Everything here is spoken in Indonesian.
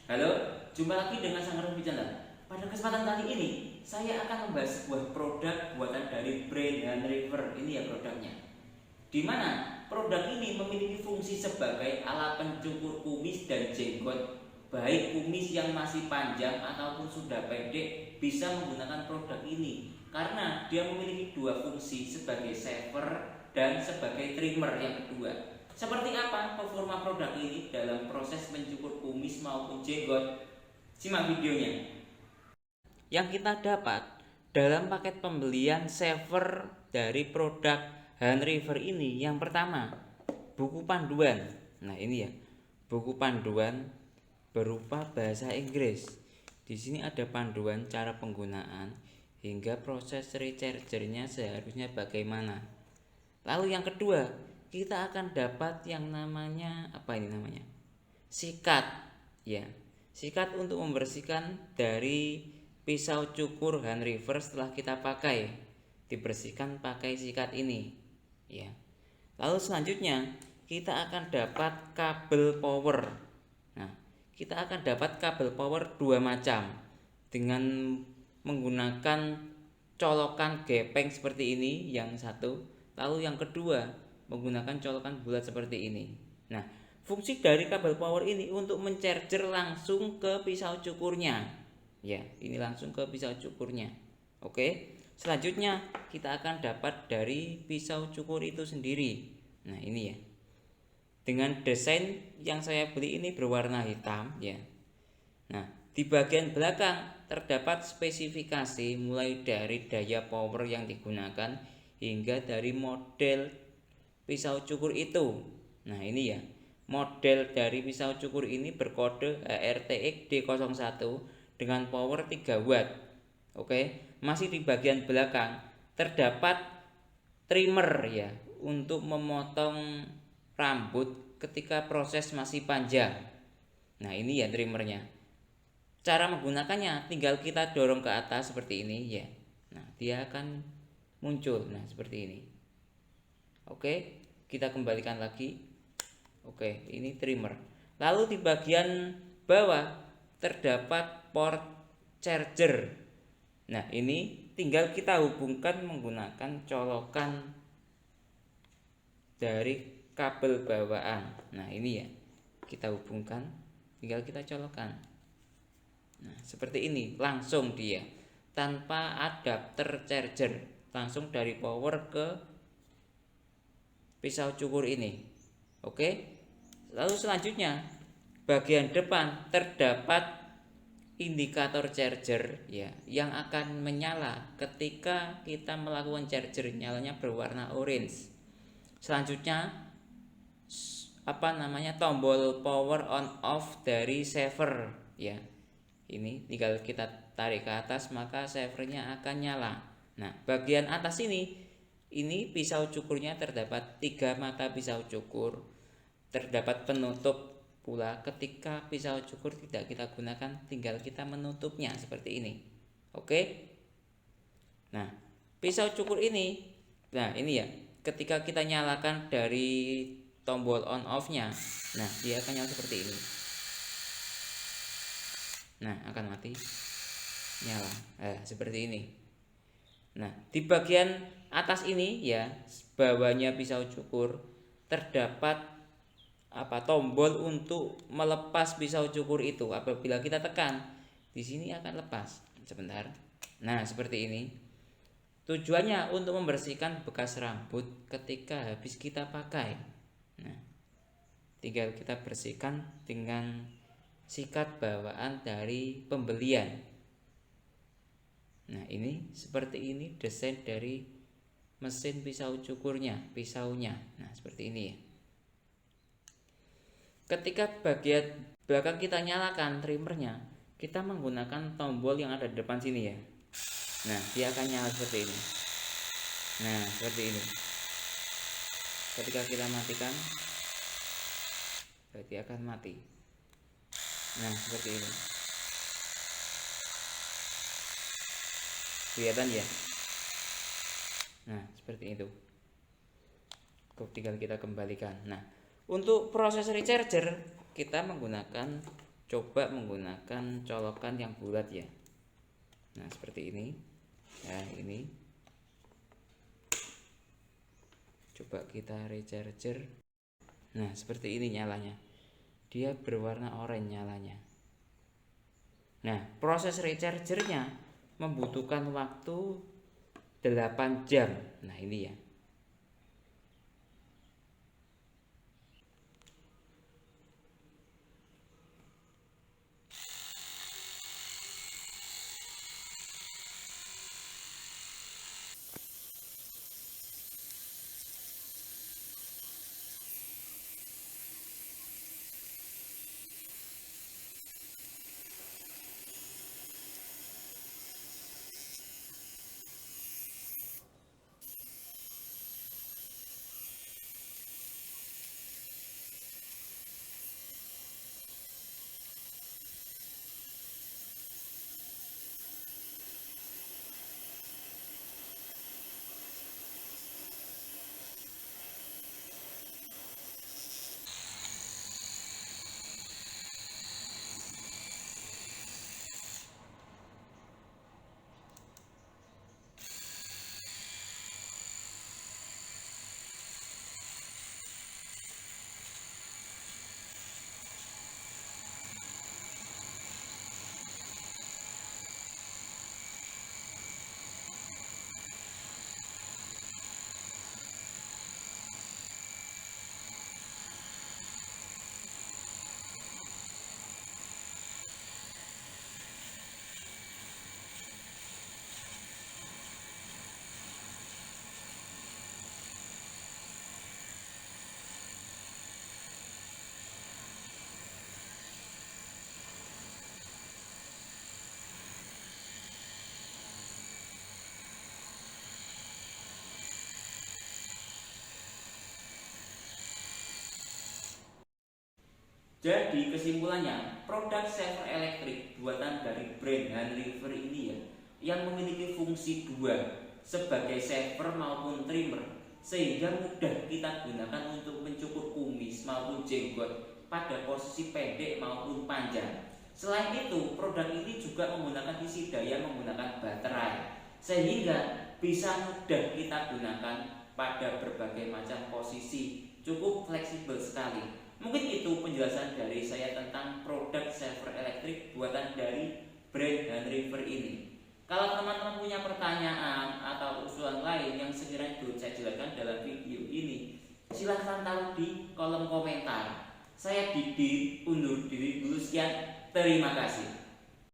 Halo, jumpa lagi dengan Sang Raffi Channel. Pada kesempatan kali ini, saya akan membahas sebuah produk buatan dari brand Hand River. Ini ya produknya. Di mana produk ini memiliki fungsi sebagai alat pencukur kumis dan jenggot. Baik kumis yang masih panjang ataupun sudah pendek bisa menggunakan produk ini karena dia memiliki dua fungsi sebagai shaver dan sebagai trimmer yang kedua. Seperti apa performa produk ini dalam proses mencukur kumis maupun jenggot? Simak videonya. Yang kita dapat dalam paket pembelian saver dari produk Hand River ini, yang pertama buku panduan. Nah ini ya, buku panduan berupa bahasa Inggris. Di sini ada panduan cara penggunaan hingga proses rechargernya seharusnya bagaimana. Lalu yang kedua, kita akan dapat yang namanya apa ini namanya? Sikat, ya. Sikat untuk membersihkan dari pisau cukur Hand River setelah kita pakai. Dibersihkan pakai sikat ini, ya. Lalu selanjutnya kita akan dapat kabel power. Nah, kita akan dapat kabel power dua macam dengan menggunakan colokan gepeng seperti ini yang satu, lalu yang kedua menggunakan colokan bulat seperti ini. Nah, fungsi dari kabel power ini untuk mencharger langsung ke pisau cukurnya. Ya, ini langsung ke pisau cukurnya. Oke. Selanjutnya kita akan dapat dari pisau cukur itu sendiri. Nah, ini ya. Dengan desain yang saya beli ini berwarna hitam ya. Nah, di bagian belakang terdapat spesifikasi mulai dari daya power yang digunakan hingga dari model pisau cukur itu. Nah, ini ya. Model dari pisau cukur ini berkode HRTX D01 dengan power 3 watt. Oke, masih di bagian belakang terdapat trimmer ya untuk memotong rambut ketika proses masih panjang. Nah, ini ya trimmernya. Cara menggunakannya tinggal kita dorong ke atas seperti ini ya. Nah, dia akan muncul. Nah, seperti ini. Oke, kita kembalikan lagi. Oke, ini trimmer. Lalu di bagian bawah terdapat port charger. Nah, ini tinggal kita hubungkan menggunakan colokan dari kabel bawaan. Nah, ini ya. Kita hubungkan, tinggal kita colokan. Nah, seperti ini, langsung dia tanpa adapter charger, langsung dari power ke pisau cukur ini. Oke. Lalu selanjutnya bagian depan terdapat indikator charger ya yang akan menyala ketika kita melakukan charger, nyalanya berwarna orange. Selanjutnya tombol power on off dari saver ya. Ini tinggal kita tarik ke atas maka savernya akan nyala. Nah, bagian atas ini pisau cukurnya terdapat 3 mata pisau cukur. Terdapat penutup pula ketika pisau cukur tidak kita gunakan, tinggal kita menutupnya seperti ini. Oke. Nah, pisau cukur ini, nah ini ya, ketika kita nyalakan dari tombol on off-nya, nah dia akan nyala seperti ini. Nah, akan mati, nyala, seperti ini. Nah, di bagian atas ini ya, bawahnya pisau cukur terdapat tombol untuk melepas pisau cukur itu. Apabila kita tekan, di sini akan lepas. Sebentar. Nah, seperti ini. Tujuannya untuk membersihkan bekas rambut ketika habis kita pakai. Nah, tinggal kita bersihkan dengan sikat bawaan dari pembelian. Nah, ini seperti ini desain dari mesin pisau cukurnya, pisaunya. Nah, seperti ini ya. Ketika bagian belakang kita nyalakan trimmernya, kita menggunakan tombol yang ada di depan sini ya. Nah, dia akan nyala seperti ini. Nah, seperti ini. Ketika kita matikan, berarti akan mati. Nah, seperti ini. Kelihatan ya? Nah, seperti itu. Tinggal kita kembalikan. Nah, untuk proses recharger kita menggunakan coba menggunakan colokan yang bulat ya. Nah seperti ini. Nah ini coba kita recharger. Nah seperti ini nyalanya, dia berwarna oranye nyalanya. Nah proses rechargernya membutuhkan waktu 8 jam. Nah ini ya. Jadi kesimpulannya, produk saver elektrik buatan dari brand Hanriver ini ya, yang memiliki fungsi dua sebagai saver maupun trimmer, sehingga mudah kita gunakan untuk mencukur kumis maupun jenggot pada posisi pendek maupun panjang. Selain itu, produk ini juga menggunakan isi daya menggunakan baterai, sehingga bisa mudah kita gunakan pada berbagai macam posisi, cukup fleksibel sekali. Mungkin itu penjelasan dari saya tentang produk saver elektrik buatan dari brand Hanriver ini. Kalau teman-teman punya pertanyaan atau usulan lain yang sekiranya belum saya jelaskan dalam video ini, silahkan taruh di kolom komentar. Saya Didi undur diri dulu, sekian, terima kasih.